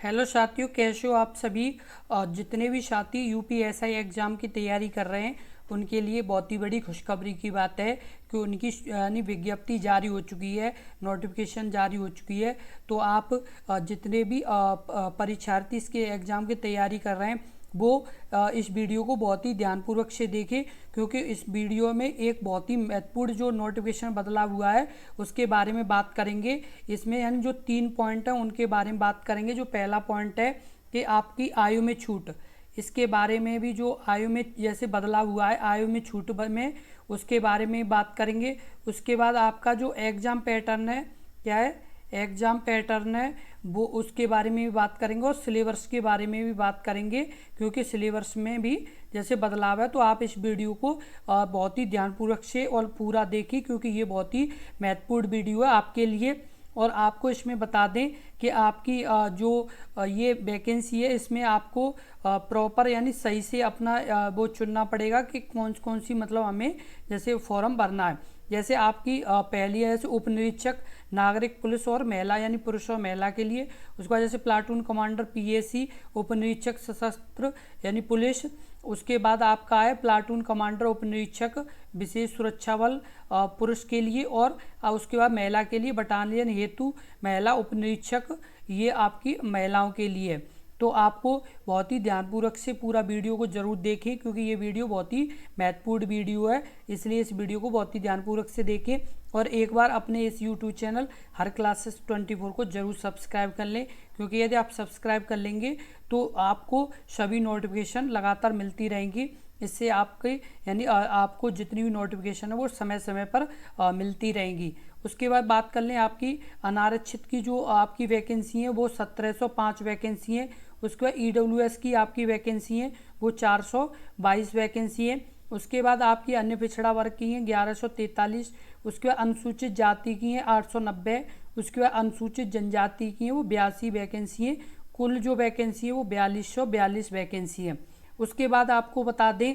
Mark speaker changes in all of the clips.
Speaker 1: Hello साथियों, कैसे हो आप सभी। जितने भी साथी यूपीएसआई एग्ज़ाम की तैयारी कर रहे हैं उनके लिए बहुत ही बड़ी खुशखबरी की बात है कि उनकी यानी विज्ञप्ति जारी हो चुकी है, नोटिफिकेशन जारी हो चुकी है। तो आप जितने भी परीक्षार्थी इसके एग्ज़ाम की तैयारी कर रहे हैं वो इस वीडियो को बहुत ही ध्यानपूर्वक से देखें, क्योंकि इस वीडियो में एक बहुत ही महत्वपूर्ण जो नोटिफिकेशन बदलाव हुआ है उसके बारे में बात करेंगे। इसमें यानी जो 3 पॉइंट हैं उनके बारे में बात करेंगे। जो पहला पॉइंट है कि आपकी आयु में छूट, इसके बारे में भी जो आयु में जैसे बदलाव हुआ है आयु में छूट में उसके बारे में बात करेंगे। उसके बाद आपका जो एग्ज़ाम पैटर्न है, क्या है एग्ज़ाम पैटर्न है वो उसके बारे में भी बात करेंगे और सिलेबस के बारे में भी बात करेंगे, क्योंकि सिलेबस में भी जैसे बदलाव है। तो आप इस वीडियो को बहुत ही ध्यानपूर्वक से और पूरा देखिए, क्योंकि ये बहुत ही महत्वपूर्ण वीडियो है आपके लिए। और आपको इसमें बता दें कि आपकी जो ये वैकेंसी है इसमें आपको प्रॉपर यानी सही से अपना वो चुनना पड़ेगा कि कौन कौन सी मतलब हमें जैसे फॉर्म भरना है। जैसे आपकी पहली है जैसे उप निरीक्षक नागरिक पुलिस और महिला यानी पुरुष और महिला के लिए। उसके बाद जैसे प्लाटून कमांडर पीएसी उप निरीक्षक सशस्त्र यानी पुलिस। उसके बाद आपका है प्लाटून कमांडर उप निरीक्षक विशेष सुरक्षा बल पुरुष के लिए। और उसके बाद महिला के लिए बटालियन हेतु महिला उप निरीक्षक, ये आपकी महिलाओं के लिए। तो आपको बहुत ही ध्यानपूर्वक से पूरा वीडियो को जरूर देखें, क्योंकि ये वीडियो बहुत ही महत्वपूर्ण वीडियो है, इसलिए इस वीडियो को बहुत ही ध्यानपूर्वक से देखें। और एक बार अपने इस यूट्यूब चैनल हर क्लासेस 24 को जरूर सब्सक्राइब कर लें, क्योंकि यदि आप सब्सक्राइब कर लेंगे तो आपको सभी नोटिफिकेशन लगातार मिलती रहेंगी। इससे आपके यानी आपको जितनी भी नोटिफिकेशन है वो समय समय पर मिलती रहेंगी। उसके बाद बात कर लें आपकी अनारक्षित की जो आपकी वैकेंसी है वो 1705 वैकेंसी है। उसके बाद ईडब्ल्यूएस की आपकी वैकेंसी है वो 422 वैकेंसी है। उसके बाद आपकी अन्य पिछड़ा वर्ग की हैं 1143। उसके बाद अनुसूचित जाति की हैं 890। उसके बाद अनुसूचित जनजाति की हैं वो 82 वैकेंसी हैं। कुल जो वैकेंसी है वो 4242 वैकेंसी है। उसके बाद आपको बता दें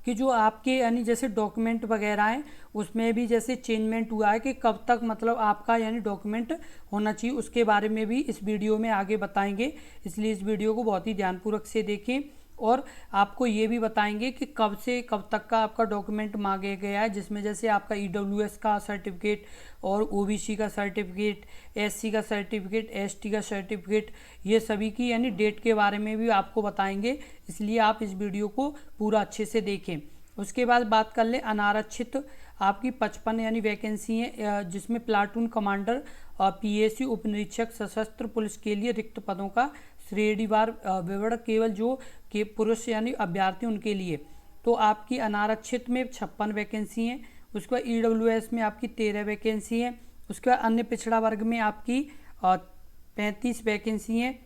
Speaker 1: कि जो आपके यानी जैसे डॉक्यूमेंट वगैरह हैं उसमें भी जैसे चेंजमेंट हुआ है कि कब तक मतलब आपका यानी डॉक्यूमेंट होना चाहिए, उसके बारे में भी इस वीडियो में आगे बताएंगे। इसलिए इस वीडियो को बहुत ही ध्यानपूर्वक से देखें। और आपको ये भी बताएंगे कि कब से कब तक का आपका डॉक्यूमेंट मांगे गया है, जिसमें जैसे आपका ईडब्ल्यूएस का सर्टिफिकेट और ओबीसी का सर्टिफिकेट, एससी का सर्टिफिकेट, एसटी का सर्टिफिकेट, ये सभी की यानी डेट के बारे में भी आपको बताएंगे। इसलिए आप इस वीडियो को पूरा अच्छे से देखें। उसके बाद बात कर लें अनारक्षित आपकी 55 यानी वैकेंसी है, जिसमें प्लाटून कमांडर पीएसी उप निरीक्षक सशस्त्र पुलिस के लिए रिक्त पदों का श्रेणीवार विवरण केवल जो के पुरुष यानी अभ्यर्थी उनके लिए। तो आपकी अनारक्षित में 56 वैकेंसी हैं। उसके बाद ईडब्ल्यूएस में आपकी 13 वैकेंसी हैं। उसके बाद अन्य पिछड़ा वर्ग में आपकी 35 वैकेंसी हैं।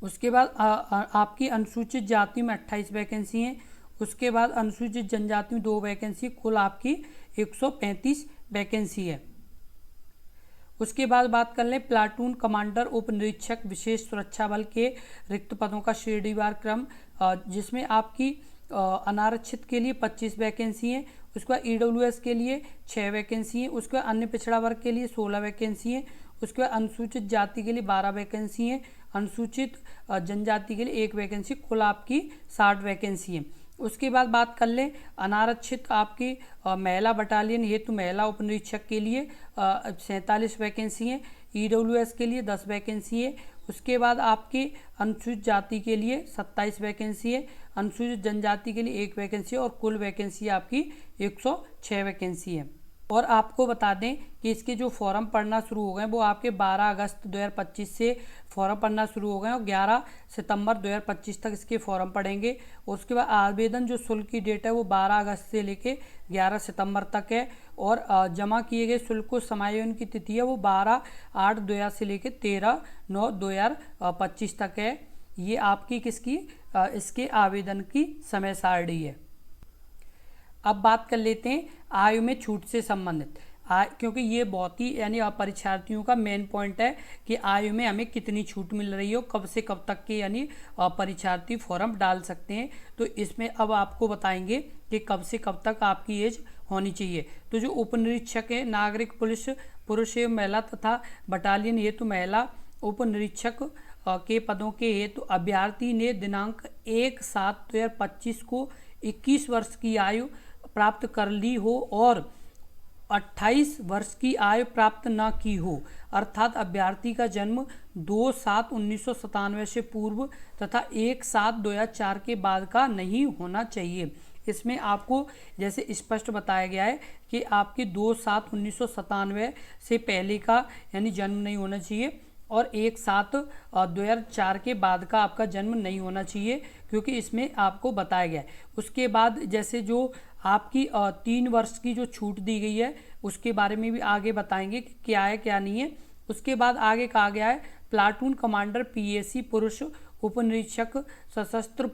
Speaker 1: उसके बाद आपकी अनुसूचित जाति में 28 वैकेंसी हैं। उसके बाद अनुसूचित जनजाति में 2 वैकेंसी, कुल आपकी 135 वैकेंसी है। उसके बाद बात कर लें प्लाटून कमांडर उप निरीक्षक विशेष सुरक्षा बल के रिक्त पदों का श्रेणीवार क्रम, जिसमें आपकी अनारक्षित के लिए 25 वैकेंसी हैं। उसके बाद ईडब्ल्यूएस के लिए 6 वैकेंसी हैं। उसके बाद अन्य पिछड़ा वर्ग के लिए 16 वैकेंसी हैं। उसके बाद अनुसूचित जाति के लिए 12 वैकेंसी हैं। अनुसूचित जनजाति के लिए 1 वैकेंसी, कुल आपकी 60 वैकेंसी हैं। उसके बाद बात कर लें अनारक्षित आपकी महिला बटालियन हेतु महिला उप निरीक्षक के लिए 47 वैकेंसी हैं। ईडब्ल्यूएस के लिए 10 वैकेंसी है। उसके बाद आपकी अनुसूचित जाति के लिए 27 वैकेंसी है। अनुसूचित जनजाति के लिए 1 वैकेंसी है और कुल वैकेंसी आपकी 106 वैकेंसी है। और आपको बता दें कि इसके जो फॉर्म पढ़ना शुरू हो गए वो आपके 12 अगस्त 2025 से फॉर्म पढ़ना शुरू हो गए और 11 सितंबर 2025 तक इसके फॉर्म पढ़ेंगे। उसके बाद आवेदन जो शुल्क की डेट है वो 12 अगस्त से लेके 11 सितंबर तक है। और जमा किए गए शुल्क को समायोजन की तिथि है वो 12/8/2000 से लेके 13/9/2025 तक है। ये आपकी किसकी इसके आवेदन की समय सारणी है। अब बात कर लेते हैं आयु में छूट से संबंधित, क्योंकि ये बहुत ही यानी परीक्षार्थियों का मेन पॉइंट है कि आयु में हमें कितनी छूट मिल रही हो, कब से कब तक के यानी परीक्षार्थी फॉर्म डाल सकते हैं। तो इसमें अब आपको बताएंगे कि कब से कब तक आपकी एज होनी चाहिए। तो जो उप निरीक्षक है नागरिक पुलिस पुरुष एवं महिला तथा बटालियन हेतु महिला उप निरीक्षक के पदों के हेतु अभ्यर्थी ने दिनांक 1/7/2025 को 21 वर्ष की आयु प्राप्त कर ली हो और 28 वर्ष की आयु प्राप्त न की हो, अर्थात अभ्यर्थी का जन्म 2/7/1997 से पूर्व तथा 1/7/2004 के बाद का नहीं होना चाहिए। इसमें आपको जैसे स्पष्ट बताया गया है कि आपके 2/7/1997 से पहले का यानी जन्म नहीं होना चाहिए और 1/7/2004 के बाद का आपका जन्म नहीं होना चाहिए, क्योंकि इसमें आपको बताया गया है। उसके बाद जैसे जो आपकी 3 वर्ष की जो छूट दी गई है उसके बारे में भी आगे बताएंगे कि क्या है क्या नहीं है। उसके बाद आगे कहा गया है प्लाटून कमांडर पीएसी पुरुष, उपनिरीक्षक सशस्त्र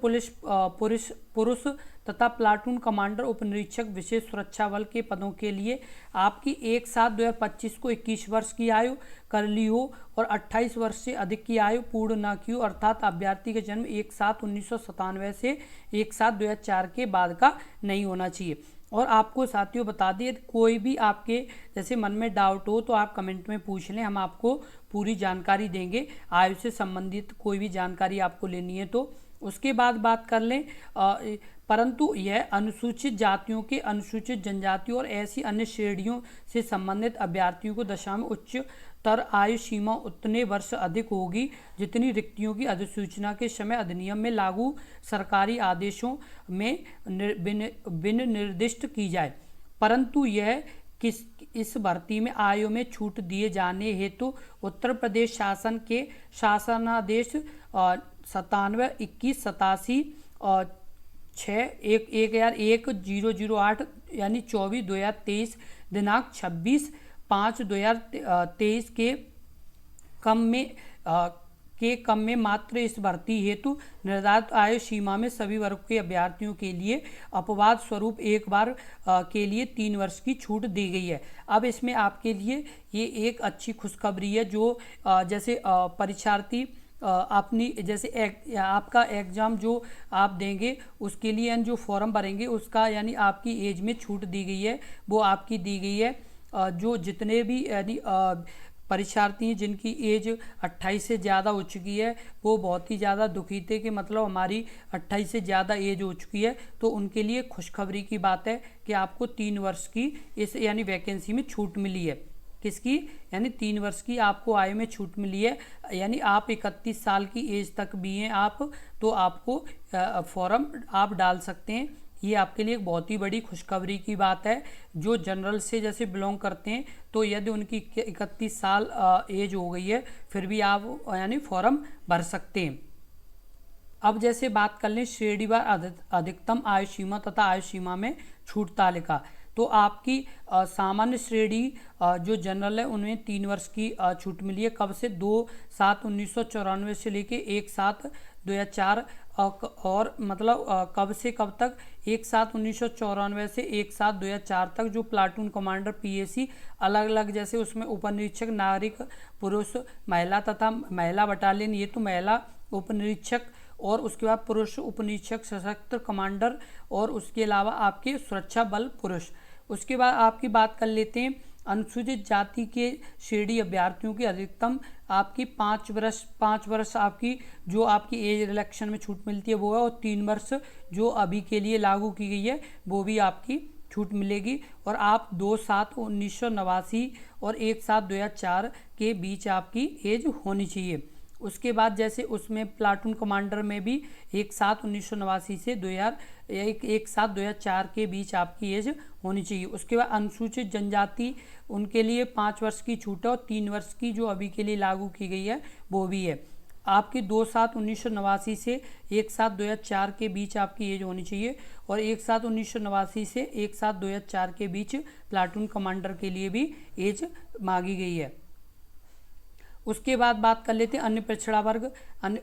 Speaker 1: पुरुष तथा प्लाटून कमांडर उपनिरीक्षक विशेष सुरक्षा बल के पदों के लिए आपकी 1/7/2025 को 21 वर्ष की आयु कर ली हो और 28 वर्ष से अधिक की आयु पूर्ण न की हो, अर्थात अभ्यर्थी का जन्म 1/7/1997 से 1/7/2004 के बाद का नहीं होना चाहिए। और आपको साथियों बता दें, कोई भी आपके जैसे मन में डाउट हो तो आप कमेंट में पूछ लें, हम आपको पूरी जानकारी देंगे आयु से संबंधित कोई भी जानकारी आपको लेनी है तो। उसके बाद बात कर लें परंतु यह अनुसूचित जातियों के, अनुसूचित जनजातियों और ऐसी अन्य श्रेणियों से संबंधित अभ्यर्थियों को दशा में उच्चतर आयु सीमा उतने वर्ष अधिक होगी जितनी रिक्तियों की अधिसूचना के समय अधिनियम में लागू सरकारी आदेशों में विनिर्दिष्ट की जाए, परंतु यह इस भर्ती में आयु में छूट दिए जाने हेतु उत्तर प्रदेश शासन के शासनादेश 97/2187 और 6/1008 यानी 24/2023 दिनांक 26/5/2023 के कम में मात्र इस भर्ती हेतु निर्धारित आयु सीमा में सभी वर्ग के अभ्यर्थियों के लिए अपवाद स्वरूप एक बार के लिए 3 वर्ष की छूट दी गई है। अब इसमें आपके लिए ये एक अच्छी खुशखबरी है जो जैसे परीक्षार्थी अपनी जैसे आपका एग्ज़ाम जो आप देंगे उसके लिए जो फॉर्म भरेंगे उसका यानी आपकी एज में छूट दी गई है, वो आपकी दी गई है। जो जितने भी यानी परीक्षार्थी हैं जिनकी एज 28 से ज़्यादा हो चुकी है वो बहुत ही ज़्यादा दुखी थे कि मतलब हमारी 28 से ज़्यादा एज हो चुकी है, तो उनके लिए खुशखबरी की बात है कि आपको 3 वर्ष की इस यानी वैकेंसी में छूट मिली है। किसकी? यानी 3 वर्ष की आपको आयु में छूट मिली है। यानी आप 31 साल की एज तक भी हैं आप तो आपको फॉर्म आप डाल सकते हैं। ये आपके लिए एक बहुत ही बड़ी खुशखबरी की बात है। जो जनरल से जैसे बिलोंग करते हैं तो यदि उनकी 31 साल एज हो गई है फिर भी आप यानी फॉर्म भर सकते हैं। अब जैसे बात कर लें श्रेणीवार अधिकतम आयु सीमा तथा आयु सीमा में छूट तालिका, तो आपकी सामान्य श्रेणी जो जनरल है उनमें 3 वर्ष की छूट मिली है। कब से? 2/7/1994 से लेके 1/7/2004 और मतलब कब से कब तक? 1/7/1994 से 1/7/2004 तक। जो प्लाटून कमांडर पीएसी अलग अलग जैसे उसमें उपनिरीक्षक नागरिक पुरुष महिला तथा महिला बटालियन, ये तो महिला उपनिरीक्षक, और उसके बाद पुरुष उपनिरीक्षक सशस्त्र कमांडर और उसके अलावा आपके सुरक्षा बल पुरुष। उसके बाद आपकी बात कर लेते हैं अनुसूचित जाति के श्रेणी अभ्यर्थियों की अधिकतम आपकी 5 वर्ष आपकी जो आपकी एज रिलैक्शन में छूट मिलती है वो है, और 3 वर्ष जो अभी के लिए लागू की गई है वो भी आपकी छूट मिलेगी। और आप 2/7/1989 और 1/7/2004 के बीच आपकी एज होनी चाहिए। उसके बाद जैसे उसमें प्लाटून कमांडर में भी 1/7/1989 से 1/7/2004 के बीच आपकी एज होनी चाहिए। उसके बाद अनुसूचित जनजाति उनके लिए 5 वर्ष की छूट है और 3 वर्ष की जो अभी के लिए लागू की गई है वो भी है। आपकी 2/7/1989 से 1/7/2004 के बीच आपकी एज होनी चाहिए और 1/7/1989 से 1/7/2004 के बीच प्लाटून कमांडर के लिए भी एज मांगी गई है। उसके बाद बात कर लेते हैं अन्य पिछड़ा वर्ग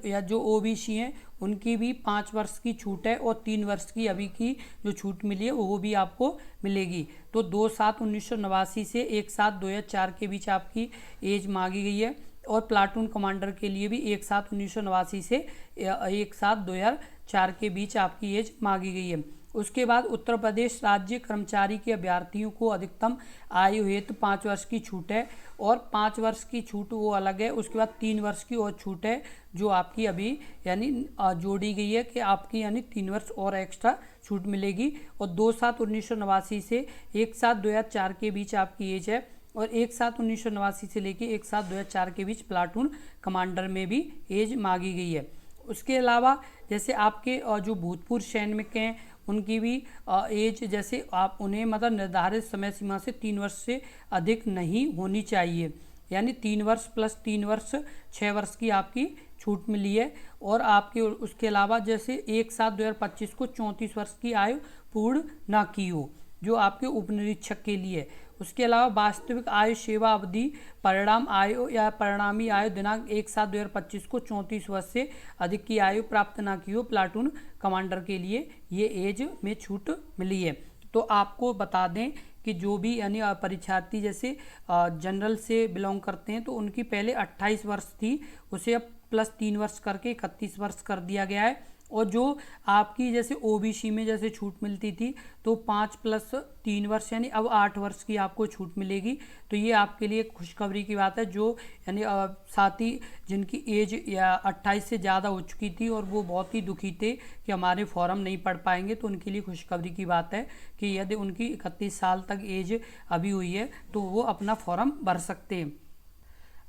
Speaker 1: या जो ओबीसी हैं उनकी भी 5 वर्ष की छूट है और 3 वर्ष की अभी की जो छूट मिली है वो भी आपको मिलेगी। तो 2/7/1989 से 1/7/2004 के बीच आपकी एज मांगी गई है और प्लाटून कमांडर के लिए भी 1/7/1989 से 1/7/2004 के बीच आपकी एज मांगी गई है। उसके बाद उत्तर प्रदेश राज्य कर्मचारी के अभ्यर्थियों को अधिकतम आयु हेतु 5 वर्ष की छूट है, और 5 वर्ष की छूट वो अलग है। उसके बाद 3 वर्ष की और छूट है जो आपकी अभी यानी जोड़ी गई है कि आपकी यानी 3 वर्ष और एक्स्ट्रा छूट मिलेगी। और 2/7/1989 से 1/7/2004 के बीच आपकी एज है, और 1/7/1989 से लेके 1/7/2004 के बीच प्लाटून कमांडर में भी एज मांगी गई है। उसके अलावा जैसे आपके जो भूतपूर्व सैनिक हैं उनकी भी एज जैसे आप उन्हें मतलब निर्धारित समय सीमा से 3 वर्ष से अधिक नहीं होनी चाहिए, यानी 3 वर्ष प्लस 3 वर्ष 6 वर्ष की आपकी छूट मिली है। और आपके उसके अलावा जैसे 1/7/2025 को 34 वर्ष की आयु पूर्ण ना की हो, जो आपके उपनिरीक्षक के लिए। उसके अलावा वास्तविक आयु सेवा अवधि परिणाम आयु या परिणामी आयु दिनांक 1/7/2025 को 34 वर्ष से अधिक की आयु प्राप्त ना की हो, प्लाटून कमांडर के लिए ये एज में छूट मिली है। तो आपको बता दें कि जो भी यानी परीक्षार्थी जैसे जनरल से बिलोंग करते हैं तो उनकी पहले 28 वर्ष थी, उसे अब प्लस 3 वर्ष करके 31 वर्ष कर दिया गया है। और जो आपकी जैसे ओबीसी में जैसे छूट मिलती थी तो 5 + 3 वर्ष यानी अब 8 वर्ष की आपको छूट मिलेगी। तो ये आपके लिए खुशखबरी की बात है, जो यानी साथ ही जिनकी एज या 28 से ज़्यादा हो चुकी थी और वो बहुत ही दुखी थे कि हमारे फॉर्म नहीं पढ़ पाएंगे, तो उनके लिए खुशखबरी की बात है कि यदि उनकी 31 साल तक एज अभी हुई है तो वो अपना फॉर्म भर सकते हैं।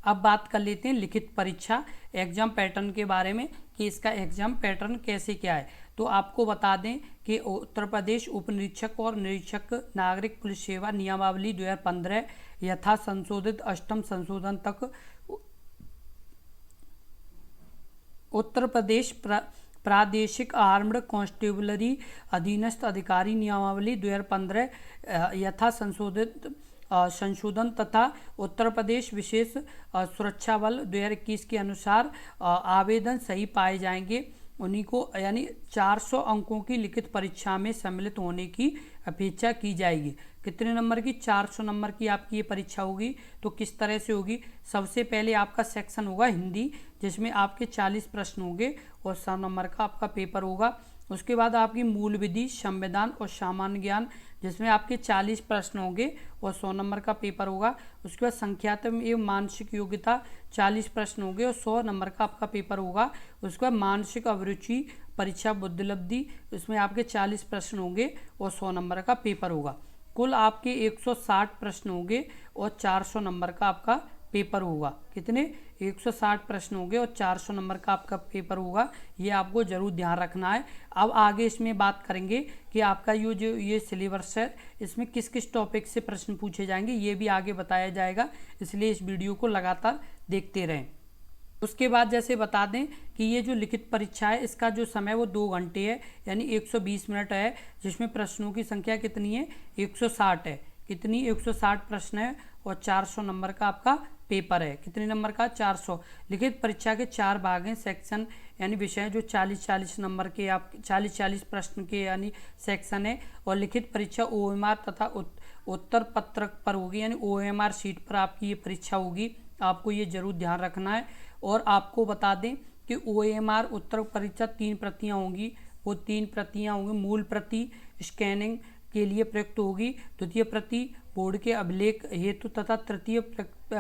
Speaker 1: अब बात कर लेते हैं लिखित परीक्षा एग्जाम पैटर्न के बारे में कि इसका एग्जाम पैटर्न कैसे क्या है। तो आपको बता दें कि उत्तर प्रदेश उप निरीक्षक और निरीक्षक नागरिक पुलिस सेवा नियमावली 2015 यथा संशोधित 8म संशोधन तक उत्तर प्रदेश प्रादेशिक आर्म्ड कांस्टेबलरी अधीनस्थ अधिकारी नियमावली 2015 यथा संशोधन तथा उत्तर प्रदेश विशेष सुरक्षा बल 2021 के अनुसार आवेदन सही पाए जाएंगे, उन्हीं को यानी 400 अंकों की लिखित परीक्षा में सम्मिलित होने की अपेक्षा की जाएगी। कितने नंबर की? 400 नंबर की आपकी ये परीक्षा होगी। तो किस तरह से होगी? सबसे पहले आपका सेक्शन होगा हिंदी, जिसमें आपके 40 प्रश्न होंगे और 100 नंबर का आपका पेपर होगा। उसके बाद आपकी मूल विधि, संविधान और सामान्य ज्ञान, जिसमें आपके 40 प्रश्न होंगे और 100 नंबर का पेपर होगा। उसके बाद संख्यात्मक एवं मानसिक योग्यता 40 प्रश्न होंगे और 100 नंबर का आपका पेपर होगा। उसके बाद मानसिक अभिरुचि परीक्षा बुद्धिलब्धि, इसमें आपके 40 प्रश्न होंगे और 100 नंबर का पेपर होगा। कुल आपके 160 प्रश्न होंगे और 400 नंबर का आपका पेपर होगा। कितने? 160 प्रश्न होंगे और 400 नंबर का आपका पेपर होगा। ये आपको जरूर ध्यान रखना है। अब आगे इसमें बात करेंगे कि आपका ये सिलेबस है, इसमें किस किस टॉपिक से प्रश्न पूछे जाएंगे, ये भी आगे बताया जाएगा, इसलिए इस वीडियो को लगातार देखते रहें। उसके बाद जैसे बता दें कि ये जो लिखित परीक्षा है इसका जो समय वो 2 घंटे है, यानी 120 मिनट है, जिसमें प्रश्नों की संख्या कितनी है? 160 है। कितनी? 160 प्रश्न है और 400 नंबर का आपका पेपर है। कितने नंबर का? 400। लिखित परीक्षा के 4 भाग हैं, सेक्शन यानी विषय जो 40-40 नंबर के आप 40-40 प्रश्न के यानी सेक्शन है। और लिखित परीक्षा OMR तथा उत्तर पत्रक पर होगी, यानी OMR शीट पर आपकी ये परीक्षा होगी। आपको ये जरूर ध्यान रखना है। और आपको बता दें कि OMR उत्तर परीक्षा 3 प्रतियाँ होंगी। वो 3 प्रतियाँ होंगी। मूल प्रति स्कैनिंग के लिए प्रयुक्त होगी, द्वितीय प्रति बोर्ड के अभिलेख हेतु तथा तृतीय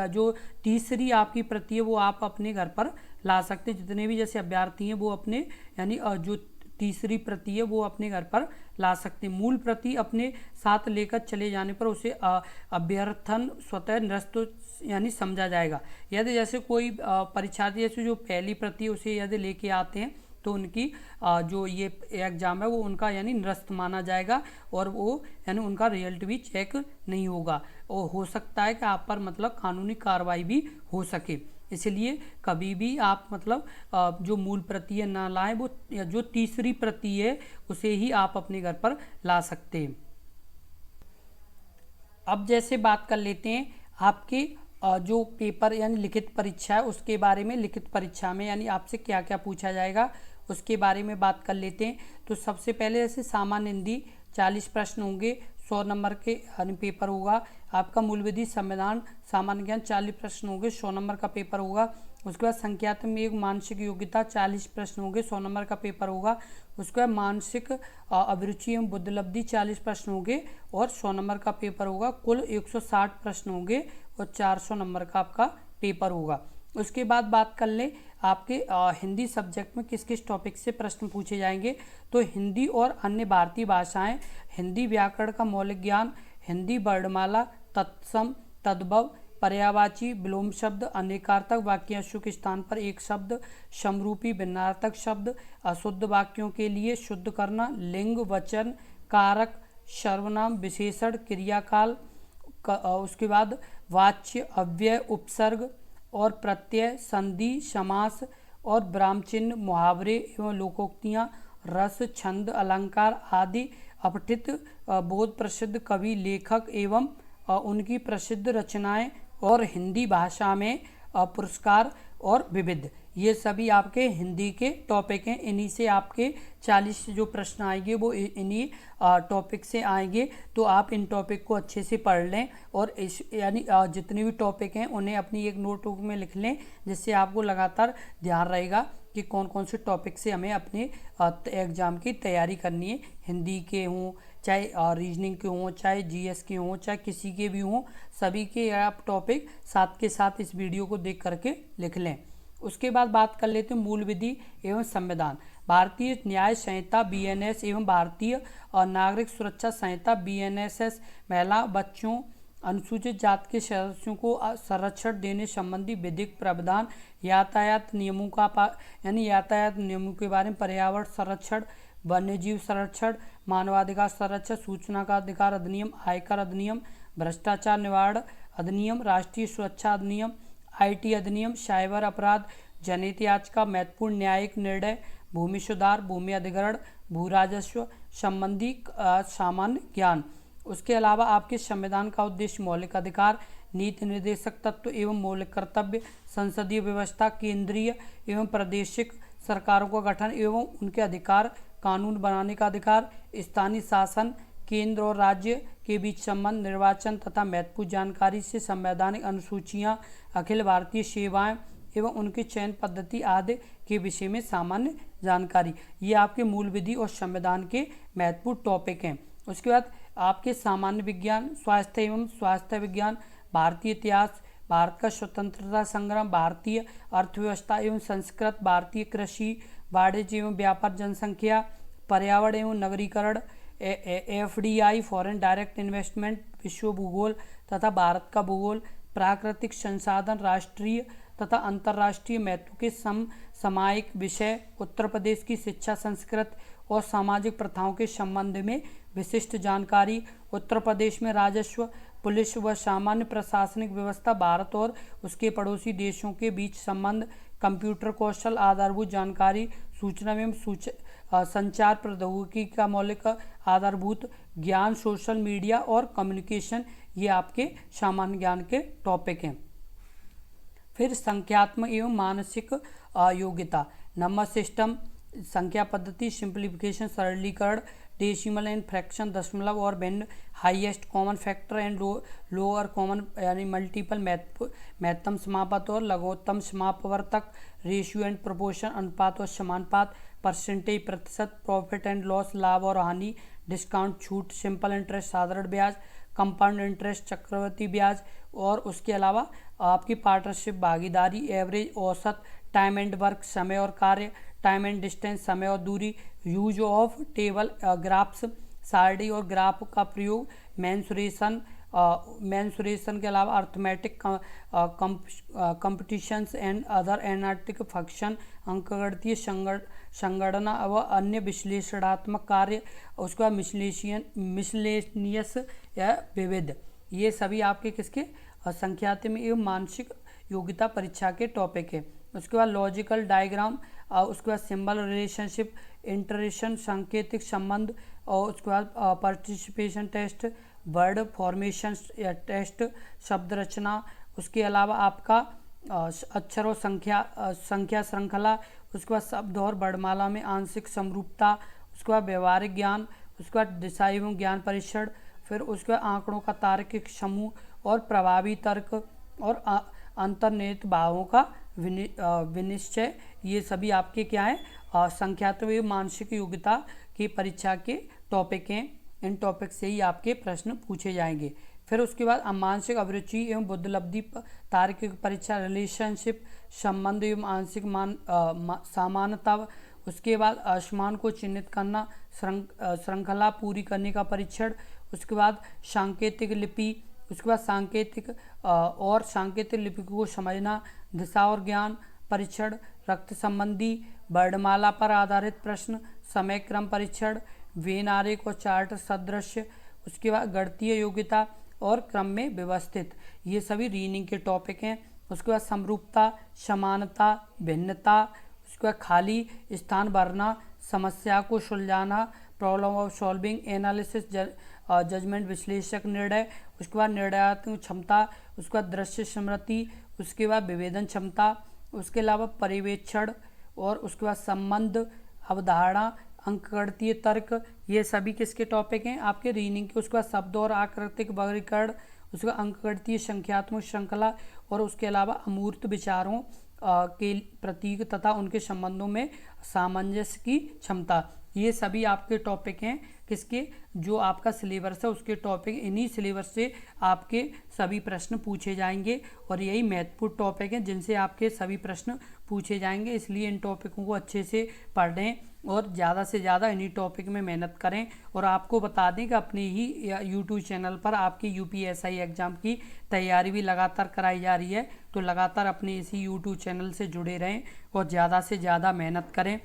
Speaker 1: जो तीसरी आपकी प्रति है वो आप अपने घर पर ला सकते हैं। जितने भी जैसे अभ्यर्थी हैं वो अपने यानी जो तीसरी प्रति है वो अपने घर पर ला सकते हैं। मूल प्रति अपने साथ लेकर चले जाने पर उसे अभ्यर्थन स्वतः निरस्त यानी समझा जाएगा। यदि जैसे कोई परीक्षार्थी जैसे जो पहली प्रति है उसे यदि लेके आते हैं तो उनकी जो ये एग्ज़ाम है वो उनका यानी निरस्त माना जाएगा और वो यानी उनका रिजल्ट भी चेक नहीं होगा। और हो सकता है कि आप पर मतलब कानूनी कार्रवाई भी हो सके, इसलिए कभी भी आप मतलब जो मूल प्रति है ना लाएं, वो जो तीसरी प्रति है उसे ही आप अपने घर पर ला सकते हैं। अब जैसे बात कर लेते हैं आपके जो पेपर यानी लिखित परीक्षा है उसके बारे में। लिखित परीक्षा में यानी आपसे क्या क्या पूछा जाएगा उसके बारे में बात कर लेते हैं। तो सबसे पहले जैसे सामान्य हिंदी 40 प्रश्न होंगे, 100 नंबर के यानी पेपर होगा। आपका मूल विधि, संविधान, सामान्य ज्ञान 40 प्रश्न होंगे, 100 नंबर का पेपर होगा। उसके बाद संख्यात्मक एवं मानसिक योग्यता 40 प्रश्न होंगे, 100 नंबर का पेपर होगा। उसके बाद मानसिक अभिरुचि एवं बुद्धिलब्धि 40 प्रश्न होंगे और 100 नंबर का पेपर होगा। कुल 160 प्रश्न होंगे और 400 नंबर का आपका पेपर होगा। उसके बाद बात कर लें आपके हिंदी सब्जेक्ट में किस किस टॉपिक से प्रश्न पूछे जाएंगे। तो हिंदी और अन्य भारतीय भाषाएं, हिंदी व्याकरण का मौलिक ज्ञान, हिंदी वर्णमाला, तत्सम, तद्भव, पर्यायवाची, विलोम शब्द, अनेकार्थक वाक्यांशों के स्थान पर एक शब्द, समरूपी भिन्नार्थक शब्द, अशुद्ध वाक्यों के लिए शुद्ध करना, लिंग, वचन, कारक, सर्वनाम, विशेषण, क्रियाकाल, उसके बाद वाच्य, अव्यय, उपसर्ग और प्रत्यय, संधि, समास और ब्राह्मचिन्ह, मुहावरे एवं लोकोक्तियाँ, रस, छंद, अलंकार आदि, अपठित, बहुत प्रसिद्ध कवि, लेखक एवं उनकी प्रसिद्ध रचनाएं और हिंदी भाषा में पुरस्कार और विविध, ये सभी आपके हिंदी के टॉपिक हैं। इन्हीं से आपके 40 जो प्रश्न आएंगे वो इन्हीं टॉपिक से आएंगे। तो आप इन टॉपिक को अच्छे से पढ़ लें और इस यानी जितने भी टॉपिक हैं उन्हें अपनी एक नोटबुक में लिख लें, जिससे आपको लगातार ध्यान रहेगा कि कौन कौन से टॉपिक से हमें अपने एग्ज़ाम की तैयारी करनी है। हिंदी के हों, चाहे रीजनिंग के हों, चाहे जीएस के हों, चाहे किसी के भी हों, सभी के आप टॉपिक साथ के साथ इस वीडियो को देख करके लिख लें। उसके बाद बात कर लेते हैं मूल विधि एवं संविधान। भारतीय न्याय संहिता बीएनएस एवं भारतीय नागरिक सुरक्षा संहिता बीएनएसएस महिला, बच्चों, अनुसूचित जाति के सदस्यों को संरक्षण देने संबंधी विधिक प्रावधान, यातायात नियमों का यातायात नियमों के बारे में, पर्यावरण संरक्षण, वन्यजीव संरक्षण, मानवाधिकार संरक्षण, सूचना का अधिकार अधिनियम, आयकर अधिनियम, भ्रष्टाचार निवारण अधिनियम, राष्ट्रीय सुरक्षा अधिनियम, आईटी अधिनियम, साइबर अपराध, जनहित याचिका, महत्वपूर्ण न्यायिक निर्णय, भूमि सुधार, भूमि अधिग्रहण, भू राजस्व संबंधी सामान्य ज्ञान। उसके अलावा आपके संविधान का उद्देश्य मौलिक अधिकार, नीति निर्देशक तत्व एवं मौलिक कर्तव्य, संसदीय व्यवस्था, केंद्रीय एवं प्रादेशिक सरकारों का गठन एवं उनके अधिकार, कानून बनाने का अधिकार, स्थानीय शासन, केंद्र और राज्य के बीच संबंध, निर्वाचन तथा महत्वपूर्ण जानकारी से संवैधानिक अनुसूचियां, अखिल भारतीय सेवाएं एवं उनकी चयन पद्धति आदि के विषय में सामान्य जानकारी। ये आपके मूल विधि और संविधान के महत्वपूर्ण टॉपिक हैं। उसके बाद आपके सामान्य विज्ञान, स्वास्थ्य एवं स्वास्थ्य विज्ञान, भारतीय इतिहास, भारत का स्वतंत्रता संग्राम, भारतीय अर्थव्यवस्था एवं संस्कृत, भारतीय कृषि, वाणिज्य एवं व्यापार, जनसंख्या, पर्यावरण एवं नगरीकरण, एफडीआई फॉरेन डायरेक्ट इन्वेस्टमेंट, विश्व भूगोल तथा भारत का भूगोल, प्राकृतिक संसाधन, राष्ट्रीय तथा अंतर्राष्ट्रीय महत्व के समसामयिक विषय, उत्तर प्रदेश की शिक्षा, संस्कृत और सामाजिक प्रथाओं के संबंध में विशिष्ट जानकारी, उत्तर प्रदेश में राजस्व, पुलिस व सामान्य प्रशासनिक व्यवस्था, भारत और उसके पड़ोसी देशों के बीच संबंध, कंप्यूटर कौशल, आधारभूत जानकारी, सूचना एवं संचार प्रौद्योगिकी का मौलिक आधारभूत ज्ञान, सोशल मीडिया और कम्युनिकेशन, ये आपके सामान्य ज्ञान के टॉपिक हैं। फिर संख्यात्मक एवं मानसिक योग्यता, नंबर सिस्टम, संख्या पद्धति, सिंप्लीफिकेशन सरलीकरण, डेसिमल एंड फ्रैक्शन दशमलव और भिन्न, highest common factor and lower common यानी मल्टीपल, महत्तम समापत और लघुत्तम समापवर्तक, रेशियो एंड प्रोपोर्शन अनुपात और समानुपात, परसेंटेज प्रतिशत, प्रॉफिट एंड लॉस लाभ और हानि, डिस्काउंट छूट, सिंपल इंटरेस्ट साधारण ब्याज, कंपाउंड इंटरेस्ट चक्रवृद्धि ब्याज, और उसके अलावा आपकी पार्टनरशिप भागीदारी, एवरेज औसत, टाइम एंड वर्क समय और कार्य, टाइम एंड डिस्टेंस समय और दूरी, यूज ऑफ टेबल ग्राफ्स सारणी और ग्राफ का प्रयोग, मेंसुरेशन के अलावा arithmetic competitions and other analytic function, अंकगणितीय संगणना व अन्य विश्लेषणात्मक कार्य, उसके बाद मिसलेनियस या विविध, ये सभी आपके किसके संख्यात्मक एवं मानसिक योग्यता परीक्षा के टॉपिक है। उसके बाद लॉजिकल डायग्राम, उसके बाद सिंबल रिलेशनशिप, इंटरेक्शन सांकेतिक संबंध, और उसके बाद participation test, word formation test, शब्द रचना, उसके अलावा आपका अक्षर और संख्या श्रृंखला, उसके बाद शब्द और वर्णमाला में आंशिक समरूपता, उसके बाद व्यवहारिक ज्ञान, उसके बाद दिशा एवं ज्ञान परीक्षण, फिर उसके बाद आंकड़ों का तार्किक समूह और प्रभावी तर्क और अंतर्निहित भावों का विनिश्चय, ये सभी आपके क्या है, संख्यात्मक एवं मानसिक योग्यता की परीक्षा के टॉपिक हैं। इन टॉपिक से ही आपके प्रश्न पूछे जाएंगे। फिर उसके बाद मानसिक अभिरुचि एवं बुद्धिलब्धि तार्किक परीक्षा, रिलेशनशिप, संबंध एवं आंशिक समानता। उसके बाद असमान को चिन्हित करना, श्रृंखला पूरी करने का परीक्षण। उसके बाद सांकेतिक लिपि, उसके बाद सांकेतिक और सांकेतिक लिपि को समझना, दिशा और ज्ञान परीक्षण, रक्त संबंधी वर्णमाला पर आधारित प्रश्न, समय क्रम परीक्षण, वेन आरेख और चार्ट सदृश्य। उसके बाद गणितीय योग्यता और क्रम में व्यवस्थित, ये सभी रीजनिंग के टॉपिक हैं। उसके बाद समरूपता, समानता, भिन्नता। उसके बाद खाली स्थान भरना, समस्या को सुलझाना, problem of solving, analysis, judgement विश्लेषक निर्णय। उसके बाद निर्णयात्मक क्षमता। उसके बाद दृश्य स्मृति। उसके बाद विभेदन क्षमता। उसके अलावा पर्यवेक्षण और उसके बाद संबंध, अवधारणा, अंकगणितीय तर्क, ये सभी किसके टॉपिक हैं, आपके रीजनिंग के। उसके बाद शब्द और आकृतिक वर्गीकरण, उसके बाद अंकगणितीय संख्यात्मक श्रृंखला और उसके अलावा अमूर्त विचारों के प्रतीक तथा उनके संबंधों में सामंजस्य की क्षमता, ये सभी आपके टॉपिक हैं किसके, जो आपका सिलेबस है उसके टॉपिक। इन्हीं सिलेबस से आपके सभी प्रश्न पूछे जाएंगे और यही महत्वपूर्ण टॉपिक हैं जिनसे आपके सभी प्रश्न पूछे जाएंगे। इसलिए इन टॉपिकों को अच्छे से पढ़ें और ज़्यादा से ज़्यादा इन्हीं टॉपिक में मेहनत करें। और आपको बता दें कि अपने ही यूट्यूब चैनल पर आपकी यूपीएसआई एग्ज़ाम की तैयारी भी लगातार कराई जा रही है, तो लगातार अपने इसी यूट्यूब चैनल से जुड़े रहें और ज़्यादा से ज़्यादा मेहनत करें।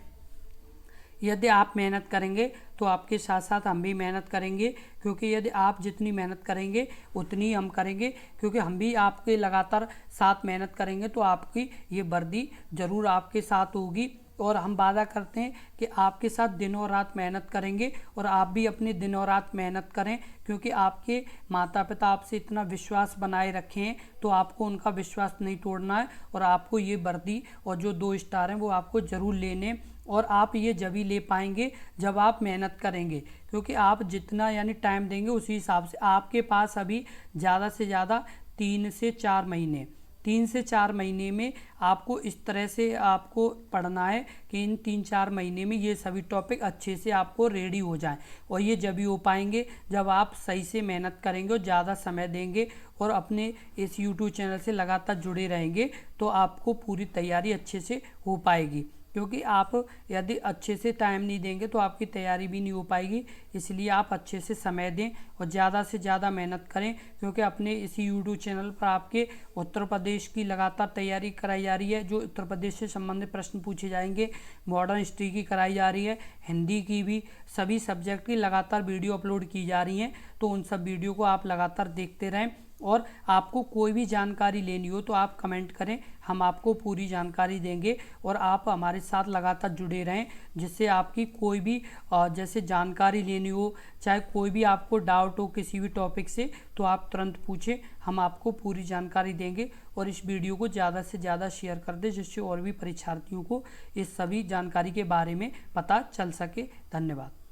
Speaker 1: यदि आप मेहनत करेंगे तो आपके साथ साथ हम भी मेहनत करेंगे, क्योंकि यदि आप जितनी मेहनत करेंगे उतनी हम करेंगे, क्योंकि हम भी आपके लगातार साथ मेहनत करेंगे तो आपकी ये वर्दी ज़रूर आपके साथ होगी। और हम वादा करते हैं कि आपके साथ दिनों रात मेहनत करेंगे और आप भी अपनी दिनों रात मेहनत करें, क्योंकि आपके माता पिता आपसे इतना विश्वास बनाए रखे हैं तो आपको उनका विश्वास नहीं तोड़ना है। और आपको ये वर्दी और जो 2 स्टार हैं वो आपको ज़रूर लेने, और आप ये जब ही ले पाएंगे जब आप मेहनत करेंगे, क्योंकि आप जितना यानी टाइम देंगे उसी हिसाब से। आपके पास अभी ज़्यादा से ज़्यादा 3 से 4 महीने में आपको इस तरह से आपको पढ़ना है कि इन 3-4 महीने में ये सभी टॉपिक अच्छे से आपको रेडी हो जाएं। और ये जब ही हो पाएंगे जब आप सही से मेहनत करेंगे और ज़्यादा समय देंगे और अपने इस यूट्यूब चैनल से लगातार जुड़े रहेंगे, तो आपको पूरी तैयारी अच्छे से हो पाएगी। क्योंकि आप यदि अच्छे से टाइम नहीं देंगे तो आपकी तैयारी भी नहीं हो पाएगी। इसलिए आप अच्छे से समय दें और ज़्यादा से ज़्यादा मेहनत करें, क्योंकि अपने इसी यूट्यूब चैनल पर आपके उत्तर प्रदेश की लगातार तैयारी कराई जा रही है। जो उत्तर प्रदेश से संबंधित प्रश्न पूछे जाएंगे, मॉडर्न हिस्ट्री की कराई जा रही है, हिंदी की भी, सभी सब्जेक्ट की लगातार वीडियो अपलोड की जा रही हैं। तो उन सब वीडियो को आप लगातार देखते रहें। और आपको कोई भी जानकारी लेनी हो तो आप कमेंट करें, हम आपको पूरी जानकारी देंगे। और आप हमारे साथ लगातार जुड़े रहें, जिससे आपकी कोई भी जैसे जानकारी लेनी हो, चाहे कोई भी आपको डाउट हो किसी भी टॉपिक से, तो आप तुरंत पूछें, हम आपको पूरी जानकारी देंगे। और इस वीडियो को ज़्यादा से ज़्यादा शेयर कर दें, जिससे और भी परीक्षार्थियों को इस सभी जानकारी के बारे में पता चल सके। धन्यवाद।